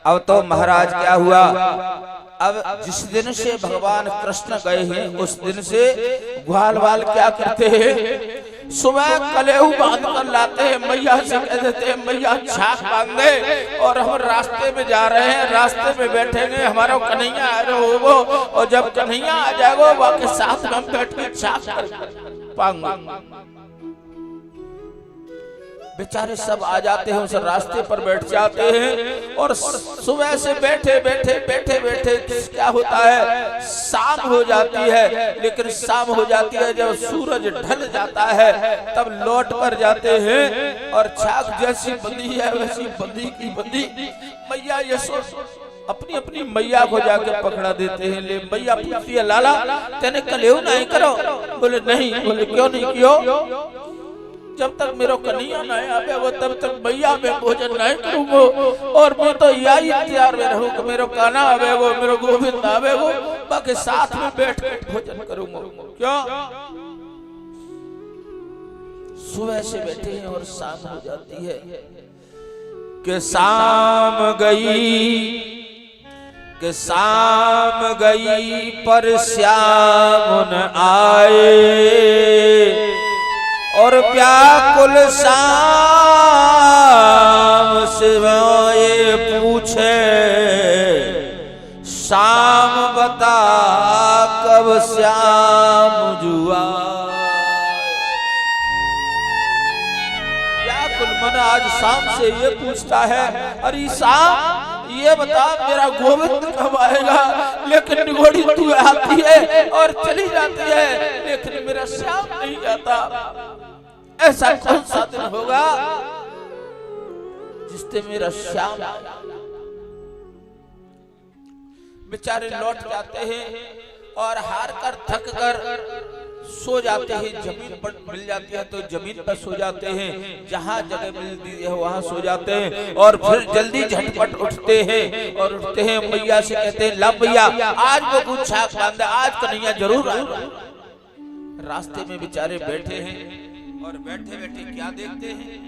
अब तो महाराज क्या हुआ, अब जिस दिन से भगवान कृष्ण गए हैं उस दिन से ग्वाल वाल क्या करते हैं, सुबह कलेऊ बांध कर लाते हैं, मैया से कह देते हैं मैया छाक बांध दे, और हम रास्ते में जा रहे हैं, रास्ते में बैठेंगे, हमारा कन्हैया आ रहे हो, और जब कन्हैया आ जाएगा वहाँ के साथ में हम बैठ के छाक पाएंगे। बेचारे सब आ जाते हैं, उस रास्ते पर बैठ जाते हैं, और सुबह से बैठे बैठे बैठे बैठे क्या होता है, शाम हो जाती है। लेकिन शाम हो जाती है, जब सूरज ढल जाता है तब लौट कर जाते हैं, और छाक जैसी बंधी है वैसी बंधी की बंधी मैया यशोदा अपनी अपनी मैया को जाके पकड़ा देते हैं। ले मैया पूछती है लाला तेने कलेऊ नहीं करो, बोले नहीं, बोले क्यों नहीं कियो, जब तक मेरा कन्हैया नहीं आवे वो तब तक मैया में भोजन नहीं करूंगा, और मैं तो यही इंतजार में रहूं कि मेरा कान्हा आवे वो, मेरा गोविंद आवे वो, बाकी साथ में बैठ कर भोजन करूंगा। क्यों, सुबह से बैठे हैं और शाम हो जाती है, कि शाम गई, कि शाम गई पर श्याम न आए, और व्याकुल शाम शिवाय पूछे, शाम बता कब श्याम जुआ। व्याकुल मन आज शाम से ये पूछता है, अरे शाम ये बता मेरा गोविंद कब आएगा, लेकिन निगोड़ी तू आती है और चली जाती है, लेकिन मेरा श्याम नहीं आता। ऐसा कौन सा दिन होगा जिस दिन मेरा श्याम, बेचारे लौट जाते हैं और हार कर थक कर सो जाते हैं, जमीन पर मिल जाती है तो जमीन पर सो जाते हैं, जहाँ जगह मिलती है वहाँ सो जाते हैं, और फिर जल्दी झटपट उठते हैं, और उठते हैं मैया से कहते हैं ला मैया आज वो कुछ छाक बांध, आज कन्हैया जरूर आएगा। रास्ते में बेचारे बैठे हैं, और बैठे बैठे क्या देखते हैं,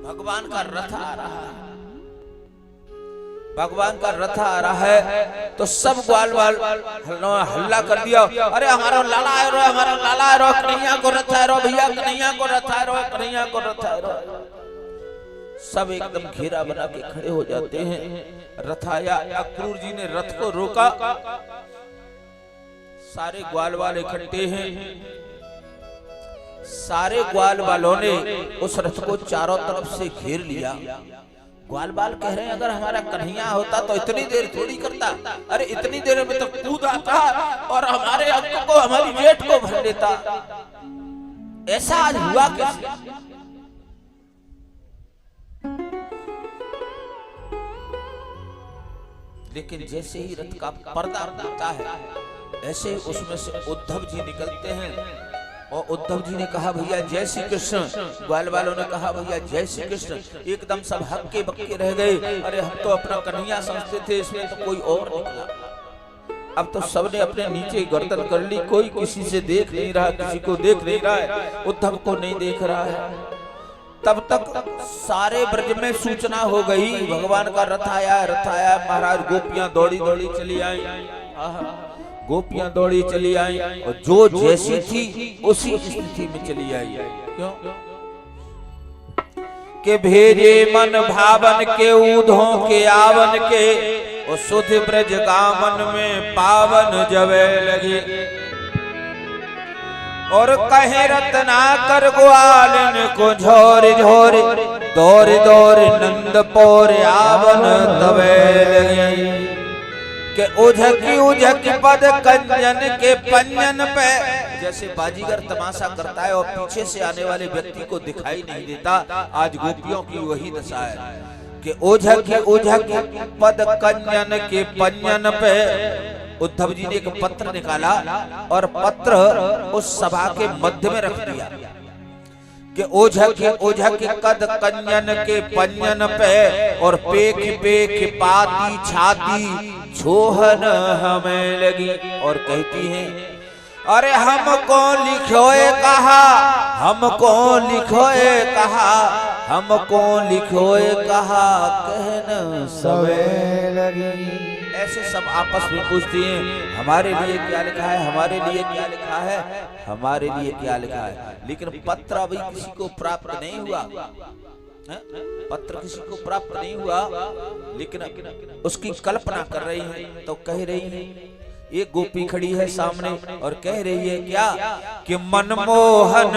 भगवान का रथ आ रहा है, भगवान का रथ आ रहा है, तो सब ग्वाल वाल हल्ला कर दिया, अरे हमारा लाला आ रहा है, हमारा लाला आ रहा है, कन्हैया को रथ आ रहा है, भैया कन्हैया को रथ आ रहा है, कन्हैया को रथ आ रहा है। सब एकदम घेरा बना के खड़े हो जाते हैं। रथ आया, अक्रूर जी ने रथ को रोका, सारे ग्वाल वाल इकट्ठे हैं, सारे ग्वाल वालों ने उस रथ को चारों तरफ से घेर लिया। ग्वाल बाल कह रहे हैं अगर हमारा कन्हैया होता तो इतनी देर थोड़ी करता, अरे इतनी देर में तो कूद आता और हमारे अंक को, हमारी जेठ को भर लेता, ऐसा आज हुआ कैसे। लेकिन जैसे ही रथ का पर्दा खुलता है, ऐसे उसमें से उद्धव जी निकलते हैं, और उद्धव जी ने कहा भैया जय श्री कृष्ण, ग्वाल वालों ने कहा भैया जय श्री कृष्ण। एकदम सब हक्के बक्के रह गए, अरे हम तो अपना कन्हैया समझते थे, इसमें तो कोई और निकला। अब तो सबने अपने नीचे गर्दन कर ली, कोई किसी से देख नहीं रहा, किसी को देख नहीं रहा है, उद्धव को नहीं देख रहा है। तब तक सारे ब्रज में सूचना हो गई, भगवान का रथ आया, रथ आया। महाराज गोपियां दौड़ी दौड़ी चली आई, गोपियां दौड़ी चली आई, और जो जैसी थी उसी स्थिति में चली आई। क्यों के भेजे मन भावन के, ऊधों के आवन के, और सुध ब्रज गामन में पावन जवे लगे, और कहे रत्ना कर ग्वालिन को झोर झोर, दौर दौर नंद पौर आवन तवे लगे, के उझकी उझकी पद कंजन के पंजन पे। जैसे बाजीगर तमाशा करता है और पीछे से आने वाले व्यक्ति को दिखाई नहीं देता, आज गोपियों की वही दशा है कि उझकी उझकी पद कंजन के पंजन पे। उद्धव जी ने एक पत्र निकाला और पत्र उस सभा के मध्य में रख दिया कि ओझक ओझक कद कंजन के पंजन पे, और पेख पेख पाती छाती छोहन हमें लगी। और कहती हैं अरे हमको लिखोए कहा, हमको लिखोए कहा, हमको लिखोए कहा कहन सवे लगी। ऐसे सब आपस में पूछती हैं हमारे लिए क्या लिखा है, हमारे लिए क्या लिखा है, हमारे लिए क्या लिखा है। लेकिन पत्र अभी किसी को प्राप्त नहीं हुआ, पत्र किसी को प्राप्त नहीं हुआ, लेकिन उसकी कल्पना कर रही है। तो कह रही है, एक गोपी खड़ी है सामने और कह रही है क्या कि मनमोहन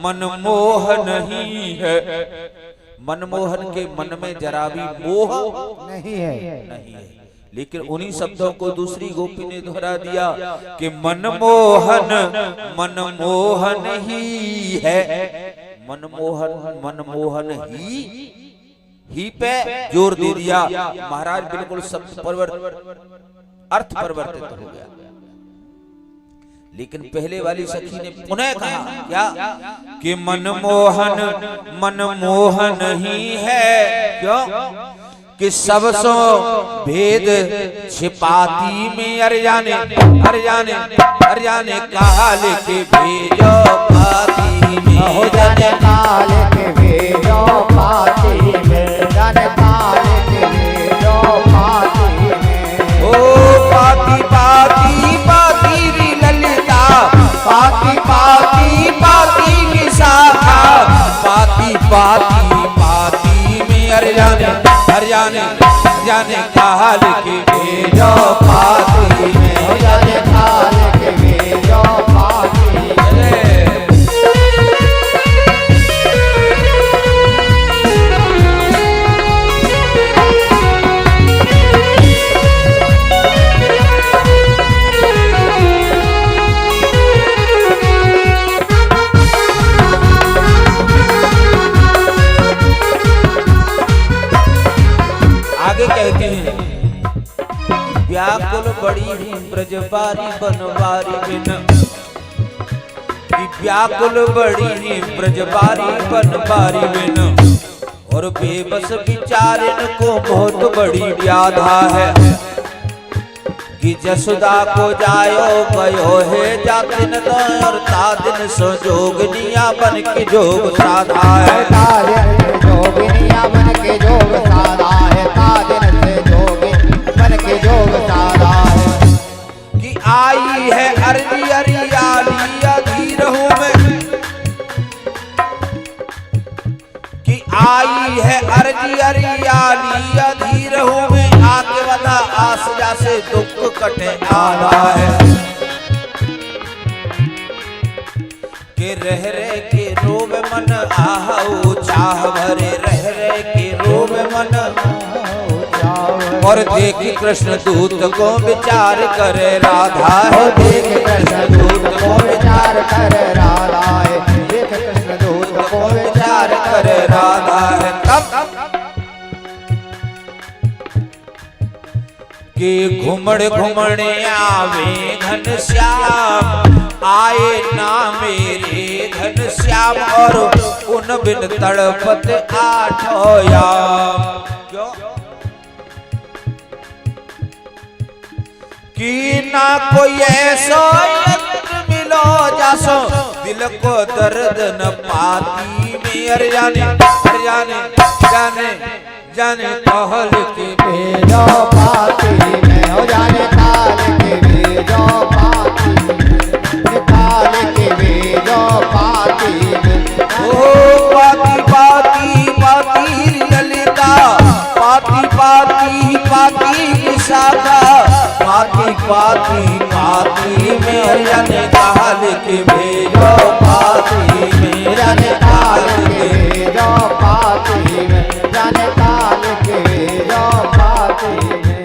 मनमोहन ही है। मनमोहन के मन में जरा भी मोह नहीं है। लेकिन उन्हीं शब्दों को दूसरी गोपी ने दोहरा दिया कि मनमोहन मनमोहन ही है। मनमोहन मनमोहन ही पे जोर दे दिया। महाराज बिल्कुल अर्थ परिवर्तित हो गया। लेकिन पहले वाली सखी ने पुनः कहा क्या कि मनमोहन मनमोहन ही है। क्यों कि सबसो भेद छिपाती में अरजाने काल के भेजो पाती में, हो जाने काल के भेजो पाती में, जाने काल के भेजो पाती में। ओ पाती पाती पाती री ललिता, पाती पाती पाती विशाखा, पाती पाती पाती में अरजाने जाने काल के भेजो पाती में, हो जाने काल के भेजो पाती में। आगे कहते हैं व्याकुल बड़ी ही ब्रजबारी बनवारी बिन, व्याकुल बड़ी ही ब्रजबारी बनवारी बिन, और बेबस विचारिन को बहुत बड़ी व्याधा है कि जसुदा को जायो गयो है जातिन तो, और तादिन संजोगनिया बन के जोग साधा है। जोगिनिया बन के जोग साधा है, तादिन से जोगी बन के जोग साधा है। कि आई है अर्जी अरियाली अधीरहूं में, कि आई है अर्जी अरियाली अधीरहूं में, आके बता आस जासे दुख कटे आला है। कि रह रहे के रोब मन आहू चाह भरे, रह रहे के रोब मन, और देख कृष्ण दूत को विचार करे राधा है, देख कृष्ण दूत को विचार कर राधा है, देख कृष्ण दूत को विचार करे राधा है। तब कि घुमड़ घुमड़े आवे घन श्याम, आए ना मेरे घन श्याम, और उन बिन तड़पत आठो याम। क्यों कि ना कोई ऐसा यंत्र मिलो जासो दिल को दर्द न पाती में, अरजाने जाने कहल के भेजो पाती में, हो जाने काल के भेजो पाती में, काल के भेजो पाती में। ओ पाती पाती पाती ललिता, पाती पाती पाती विशाखा, पाती पाती पाती में जाने काल के भेजो पाती में, जाने काल के भेजो पाती में, जाने काल के भेजो पाती में।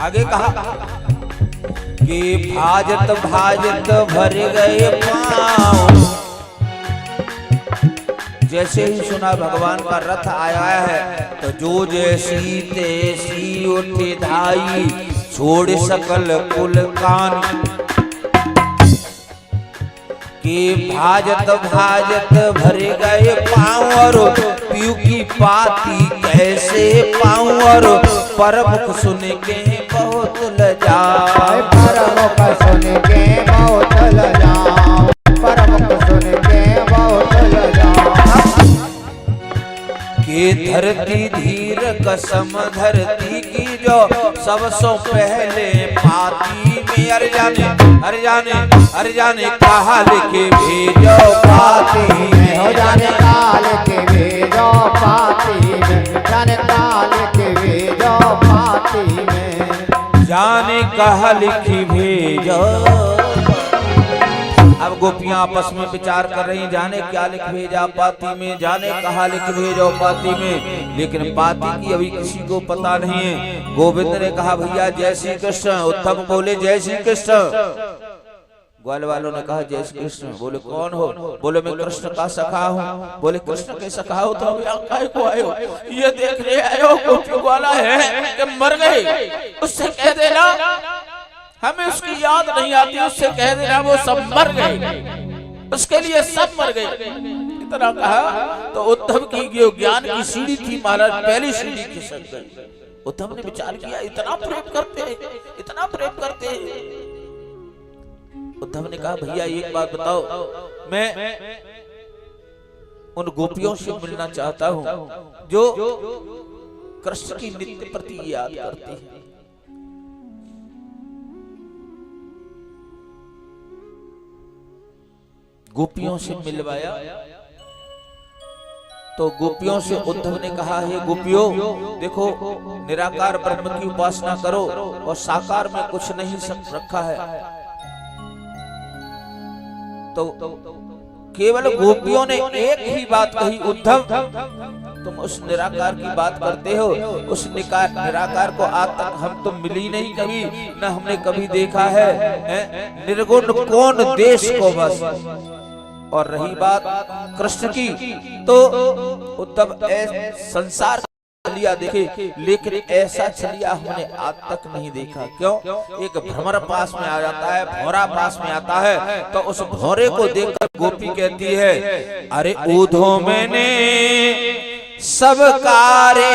आगे कहा कि भाजत भाजत भर गए पांव। जैसे ही सुना भगवान का रथ आया है तो जो जैसी तैसी उठी धाई, छोड़ सकल कुल कान के भाजत भाजत भर गए पाँव और पीऊ की पाती कैसे पाऊं और परमुख सुन के बहुत लजाए परमुख सुन के बहुत लजाऊं परमुख सुन के बहुत लजाऊं के धरती धीर कसम धरती की जो सबसों पहले पाती में अरजाने कहा लिखे भेजो पाती में हो जाने काल के भेजो पाती में जाने काल के भेजो पाती में जाने कहा लिखी भेजो। अब गोपियां आपस में विचार कर रही जाने क्या लिख भेजा पाती में जाने कहा लिख भेजो पाती में, लेकिन पाती की अभी किसी को पता नहीं है। गोविंद ने कहा भैया जय श्री कृष्ण। उद्धव बोले जय श्री कृष्ण। ग्वाल वालों ने कहा जय श्री कृष्ण। बोले कौन हो? बोले मैं कृष्ण का सखा हूँ। बोले कृष्ण के सखा हो तो काहे को आए हो? ये देखने आए हो गोपियों वाला है कि मर गए, उससे कह देना हमें उसकी याद नहीं आती, उससे कह देना वो सब मर गए, उसके लिए सब मर गए। इतना कहा तो उद्धव की जो ज्ञान की सीढ़ी थी महाराज पहली सीढ़ी खिसक गई। उद्धव ने विचार किया इतना प्रेम करते हैं, इतना प्रेम करते हैं। उद्धव ने कहा भैया एक बात बताओ, मैं उन गोपियों से मिलना चाहता हूं जो कृष्ण की नित्य प्रति याद करती है। गोपियों से मिलवाया तो गोपियों से उद्धव ने कहा है गोपियों देखो निराकार ब्रह्म की उपासना करो और साकार में कुछ नहीं रखा है। तो केवल गोपियों ने एक ही बात कही, उद्धव तुम उस निराकार की बात करते हो, उस निराकार को आज तक हम तो मिली नहीं कभी, न हमने कभी देखा है। निर्गुण कौन देश को बस। और रही बात कृष्ण की तो उद्धव संसार छलिया देखे, लेकिन ऐसा छलिया हमने आज तक नहीं देखा। क्यों? एक भ्रमर पास में आ जाता है, भौरा पास में आता है, तो उस भौरे को देखकर गोपी कहती है अरे ऊधो मैंने सब कारे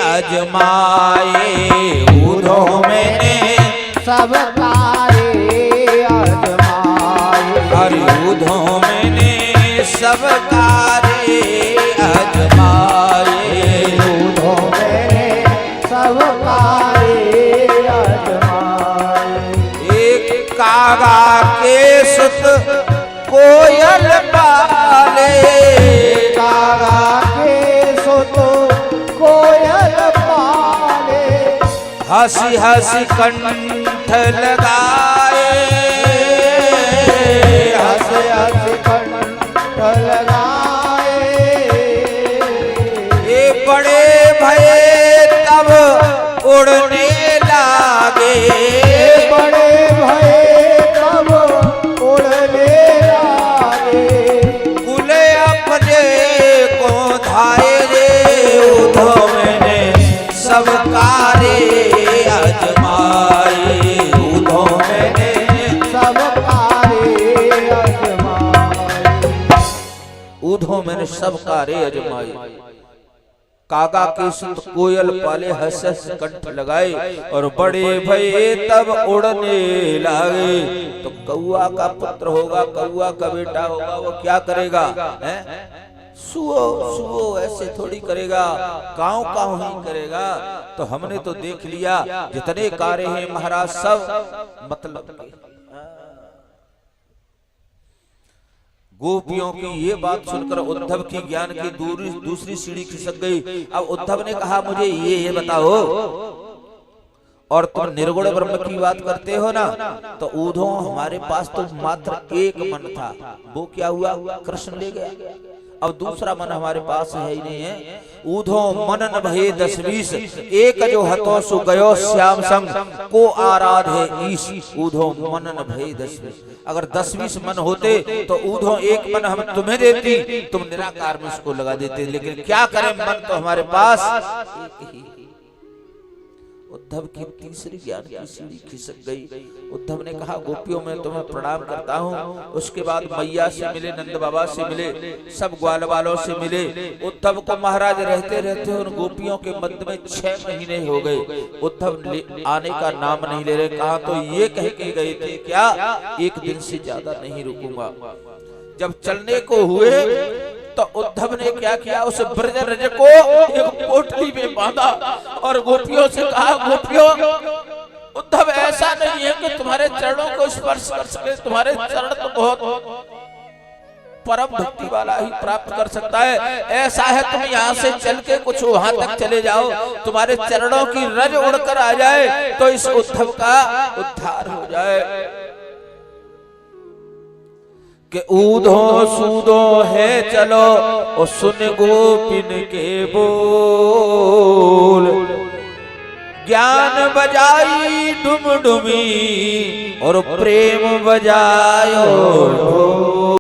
अजमाए, ऊधो मैंने सब कारे अजमाए, अरे ऊधो मैंने सब कारे अजमाए, ऊधो मैंने सब कारे अजमाए। एक कागा के सुत कोयल पाले, कागा के सुत कोयल पाले, हंसी हंसी कंठ लगाए, हंस हंस कंठ लगाए। ये बड़े भये तब उड़ने लागे, बड़े भये तब उड़ने लागे, कुले अपने को धाए रे, ऊधो मैंने सब कारे अजमाए, ऊधो मैंने सब कारे अजमाए। ऊधो मैंने सब कारे अजमाए। कागा के सुत कोयल पाले, हंस हंस कंठ लगाए और बड़े भये तब उड़ने लागे। तो कौआ का पुत्र होगा, कौआ का बेटा होगा, वो क्या करेगा? सुओ सुओ ऐसे थोड़ी करेगा, काऊ काऊ ही करेगा। तो हमने तो देख लिया जितने कारे हैं महाराज सब मतलब के। गोपियों की ये बात सुनकर उद्धव की ज्ञान की दूसरी सीढ़ी खिसक गई। अब उद्धव ने कहा मुझे ये बताओ, और तुम निर्गुण ब्रह्म की बात करते हो ना, तो ऊधो हमारे पास तो मात्र एक मन था, वो क्या हुआ? कृष्ण ले गया। अब दूसरा मन हमारे पास है ही नहीं है। ऊधो मनन भये 10-20, एक जो हतो सु गयो श्याम संग, को आराधे ईश, ऊधो मनन भये 10-20। अगर 10-20 मन होते तो ऊधो एक मन हम तुम्हें देती, तुम निराकार में उसको लगा देते, लेकिन क्या करें मन तो हमारे पास एक ही। उद्धव की तीसरी ज्ञान की सीढ़ी खिसक गई। उद्धव ने कहा गोपियों में तुम्हें प्रणाम करता हूँ। उसके बाद मैया से मिले, नंद बाबा से मिले, सब ग्वाल वालों से मिले। उद्धव को महाराज रहते रहते उन गोपियों के मध्य में 6 महीने हो गए। उद्धव आने का नाम नहीं ले रहे। कहा तो ये कह के गए थे क्या 1 दिन से ज्यादा नहीं रुकूंगा। जब चलने को हुए तो उद्धव ने क्या किया, उस ब्रजरज को एक पोटली में बांधा और गोपियों से कहा गोपियों उद्धव ऐसा नहीं है कि तुम्हारे चरणों को स्पर्श कर सके, तुम्हारे चरण तो बहुत परम भक्ति वाला ही प्राप्त कर सकता है। ऐसा है तुम यहाँ से चल के कुछ वहां तक चले जाओ, तुम्हारे चरणों की रज उड़कर आ जाए तो इस उद्धव का उद्धार हो जाए। कि ऊधो सूदो है चलो और सुन गोपिन के बोल, ज्ञान बजाई डुम डुमी और प्रेम बजायो